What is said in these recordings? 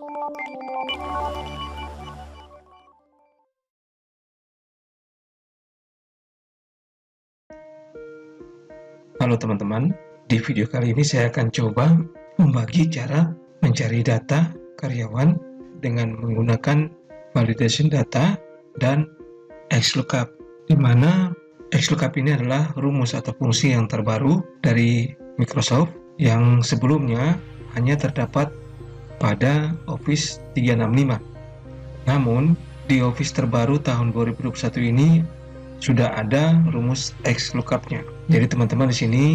Halo teman-teman, di video kali ini saya akan coba membagi cara mencari data karyawan dengan menggunakan validation data dan XLOOKUP, di mana XLOOKUP ini adalah rumus atau fungsi yang terbaru dari Microsoft yang sebelumnya hanya terdapat pada Office 365. Namun, di Office terbaru tahun 2021 ini sudah ada rumus XLOOKUP-nya. Jadi teman-teman di sini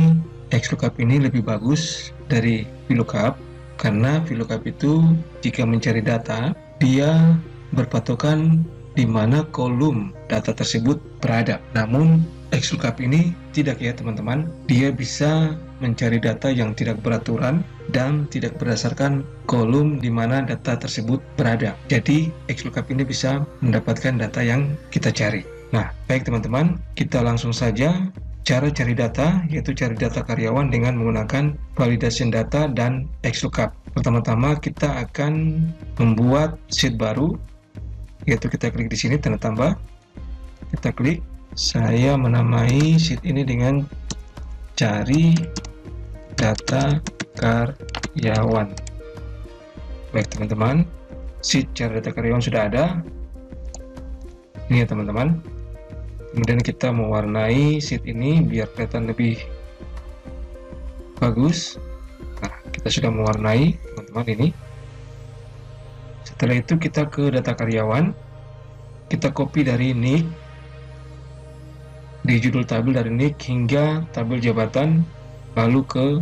XLOOKUP ini lebih bagus dari VLOOKUP karena VLOOKUP itu jika mencari data dia berpatokan di mana kolom data tersebut berada. Namun XLOOKUP ini tidak ya teman-teman, dia bisa mencari data yang tidak beraturan dan tidak berdasarkan kolom di mana data tersebut berada. Jadi XLOOKUP ini bisa mendapatkan data yang kita cari. Nah, baik teman-teman, kita langsung saja cara cari data, yaitu cari data karyawan dengan menggunakan validation data dan XLOOKUP. Pertama-tama kita akan membuat sheet baru, yaitu kita klik di sini tanda tambah, kita klik. Saya menamai sheet ini dengan cari data karyawan. Baik teman-teman, sheet cari data karyawan sudah ada. Ini ya teman-teman. Kemudian kita mewarnai sheet ini biar kelihatan lebih bagus. Nah, kita sudah mewarnai teman-teman ini. Setelah itu kita ke data karyawan, kita copy dari nick, di judul tabel dari nick hingga tabel jabatan, lalu ke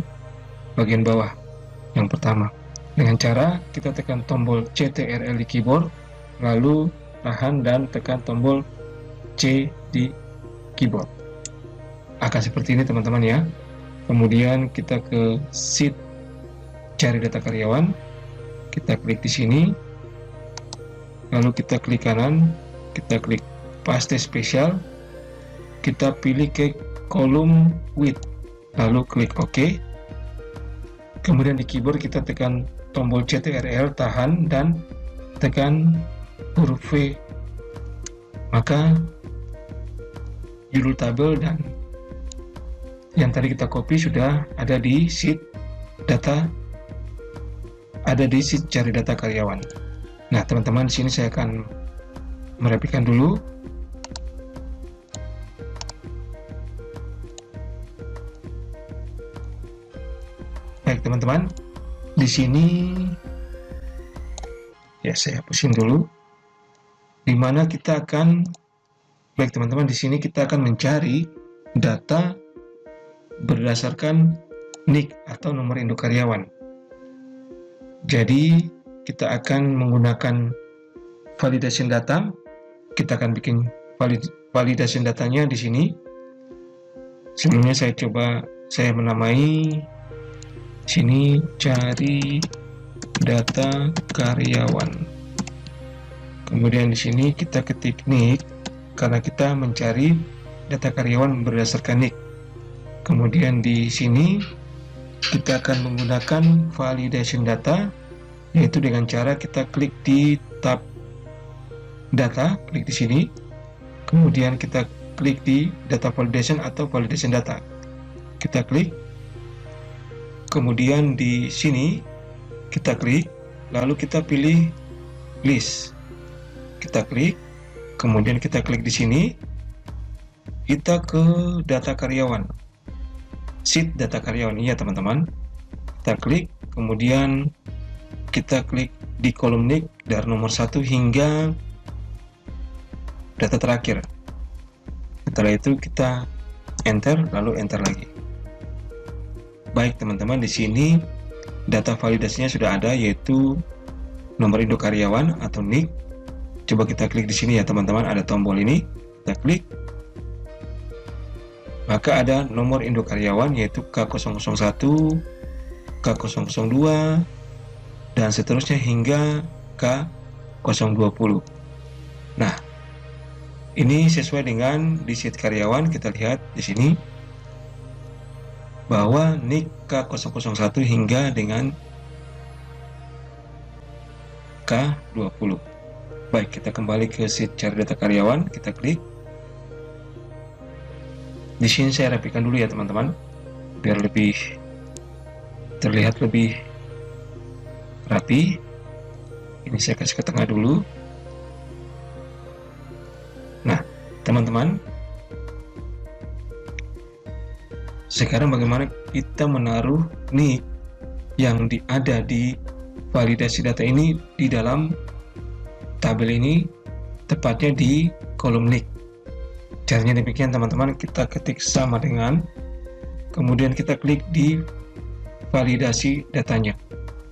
bagian bawah yang pertama. Dengan cara kita tekan tombol CTRL di keyboard, lalu tahan dan tekan tombol C di keyboard. Akan seperti ini teman-teman ya. Kemudian kita ke sheet cari data karyawan, kita klik di sini, lalu kita klik kanan, kita klik paste spesial, kita pilih ke kolom width, lalu klik OK. Kemudian di keyboard kita tekan tombol CTRL, tahan dan tekan huruf V, maka judul tabel dan yang tadi kita copy sudah ada di sheet data, ada di sheet cari data karyawan. Nah teman-teman, di sini saya akan merapikan dulu. Baik teman-teman, di sini ya saya hapusin dulu, dimana kita akan, baik teman-teman, di sini kita akan mencari data berdasarkan nick atau nomor induk karyawan. Jadi kita akan menggunakan validation data. Kita akan bikin validation datanya di sini. Sebelumnya saya menamai sini cari data karyawan. Kemudian di sini kita ketik nick karena kita mencari data karyawan berdasarkan nick. Kemudian di sini kita akan menggunakan validation data, yaitu dengan cara kita klik di tab data, klik di sini. Kemudian kita klik di data validation atau validation data. Kita klik. Kemudian di sini kita klik, lalu kita pilih list. Kita klik. Kemudian kita klik di sini, kita ke data karyawan, sheet data karyawan, iya teman-teman. Kita klik, kemudian kita klik di kolom nick dari nomor 1 hingga data terakhir. Setelah itu kita enter, lalu enter lagi. Baik teman-teman, di sini data validasinya sudah ada, yaitu nomor induk karyawan atau nick. Coba kita klik di sini ya teman-teman, ada tombol ini, kita klik, maka ada nomor induk karyawan yaitu K001, K002, dan seterusnya hingga K020. Nah, ini sesuai dengan di sheet karyawan. Kita lihat di sini bahwa nick K001 hingga dengan K20. Baik, kita kembali ke sheet cari data karyawan, kita klik. Di sini saya rapikan dulu ya teman-teman, biar lebih terlihat lebih rapi. Ini saya kasih ke tengah dulu. Nah, teman-teman, sekarang bagaimana kita menaruh nick yang ada di validasi data ini di dalam tabel ini, tepatnya di kolom nick. Caranya demikian teman-teman, kita ketik sama dengan, kemudian kita klik di validasi datanya,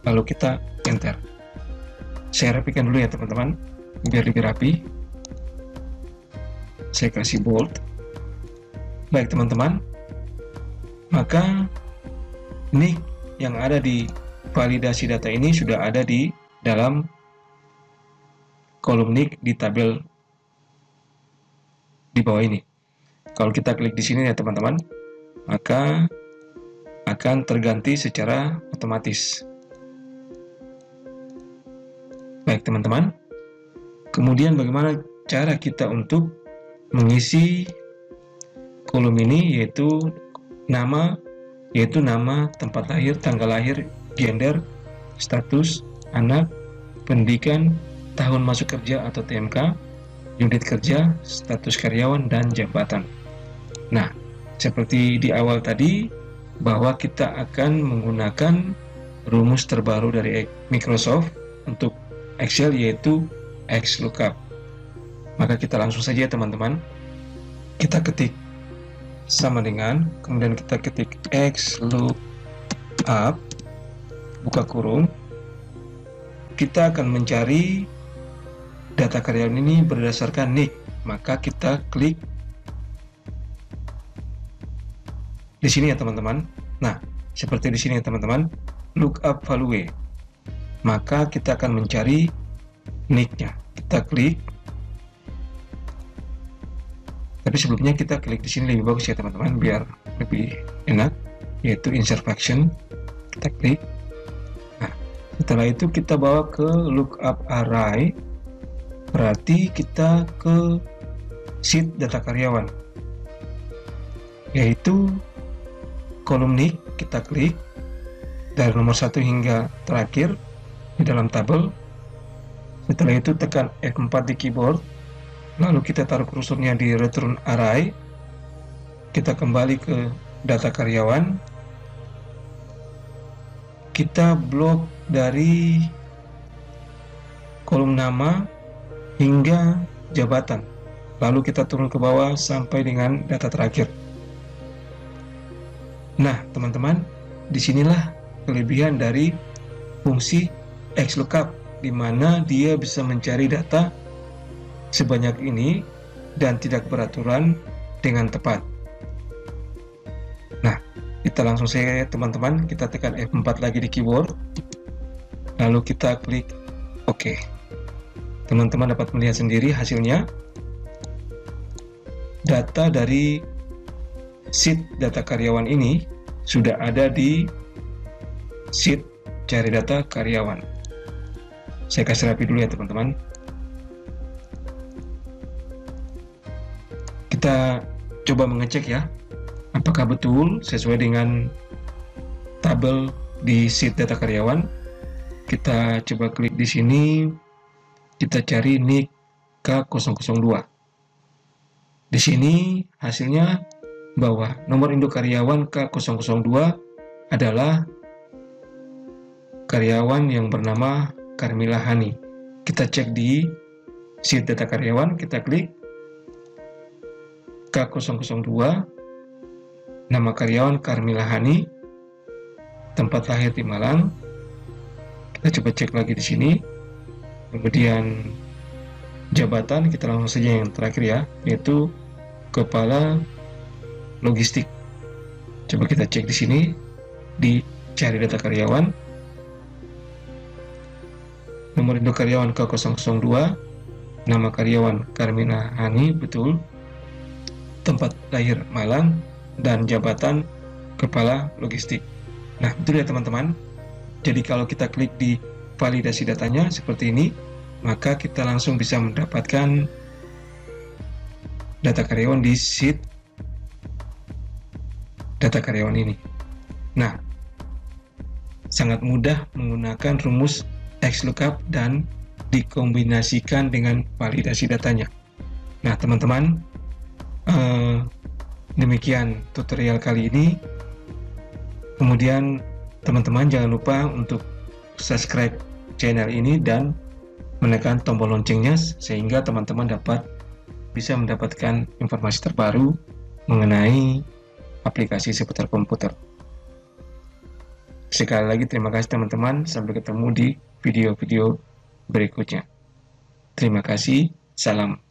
lalu kita enter. Saya rapikan dulu ya teman-teman, biar lebih rapi. Saya kasih bold. Baik teman-teman, maka nick yang ada di validasi data ini sudah ada di dalam kolom nick di tabel di bawah ini. Kalau kita klik di sini ya teman-teman, maka akan terganti secara otomatis. Baik teman-teman, kemudian bagaimana cara kita untuk mengisi kolom ini, yaitu nama, tempat lahir, tanggal lahir, gender, status, anak, pendidikan, tahun masuk kerja atau TMK, unit kerja, status karyawan, dan jabatan. Nah, seperti di awal tadi, bahwa kita akan menggunakan rumus terbaru dari Microsoft untuk Excel, yaitu XLOOKUP. Maka kita langsung saja teman-teman, kita ketik sama dengan, kemudian kita ketik XLOOKUP, buka kurung. Kita akan mencari data karyawan ini berdasarkan nick, maka kita klik di sini ya teman-teman. Nah, seperti di sini ya teman-teman, lookup value. Maka kita akan mencari nicknya. Kita klik. Tapi sebelumnya kita klik di sini lebih bagus ya teman-teman, biar lebih enak, yaitu insert function. Kita klik. Nah, setelah itu kita bawa ke lookup array. Berarti kita ke sheet data karyawan, yaitu kolom nick. Kita klik dari nomor 1 hingga terakhir di dalam tabel. Setelah itu tekan F4 di keyboard, lalu kita taruh kursornya di return array. Kita kembali ke data karyawan, kita blok dari kolom nama hingga jabatan, lalu kita turun ke bawah sampai dengan data terakhir. Nah teman-teman, disinilah kelebihan dari fungsi XLOOKUP, di mana dia bisa mencari data sebanyak ini dan tidak beraturan dengan tepat. Nah, kita langsung saja teman-teman, kita tekan F4 lagi di keyboard, lalu kita klik OK. Teman-teman dapat melihat sendiri hasilnya. Data dari sheet data karyawan ini sudah ada di sheet cari data karyawan. Saya kasih rapi dulu ya teman-teman. Kita coba mengecek ya, apakah betul sesuai dengan tabel di sheet data karyawan. Kita coba klik di sini, kita cari nick K002. Di sini hasilnya bahwa nomor induk karyawan K002 adalah karyawan yang bernama Carmila Hani. Kita cek di sheet data karyawan, kita klik K002, nama karyawan Carmila Hani, tempat lahir di Malang. Kita coba cek lagi di sini. Kemudian jabatan, kita langsung saja yang terakhir ya, yaitu kepala logistik. Coba kita cek di sini di cari data karyawan. Nomor induk karyawan K002, nama karyawan Carmila Hani, betul. Tempat lahir Malang, dan jabatan kepala logistik. Nah, betul ya teman-teman. Jadi kalau kita klik di validasi datanya seperti ini, maka kita langsung bisa mendapatkan data karyawan di sheet data karyawan ini. Nah, sangat mudah menggunakan rumus XLOOKUP dan dikombinasikan dengan validasi datanya. Nah, teman-teman, demikian tutorial kali ini. Kemudian teman-teman jangan lupa untuk subscribe channel ini dan menekan tombol loncengnya sehingga teman-teman bisa mendapatkan informasi terbaru mengenai aplikasi seputar komputer. Sekali lagi terima kasih teman-teman, sampai ketemu di video-video berikutnya. Terima kasih, salam.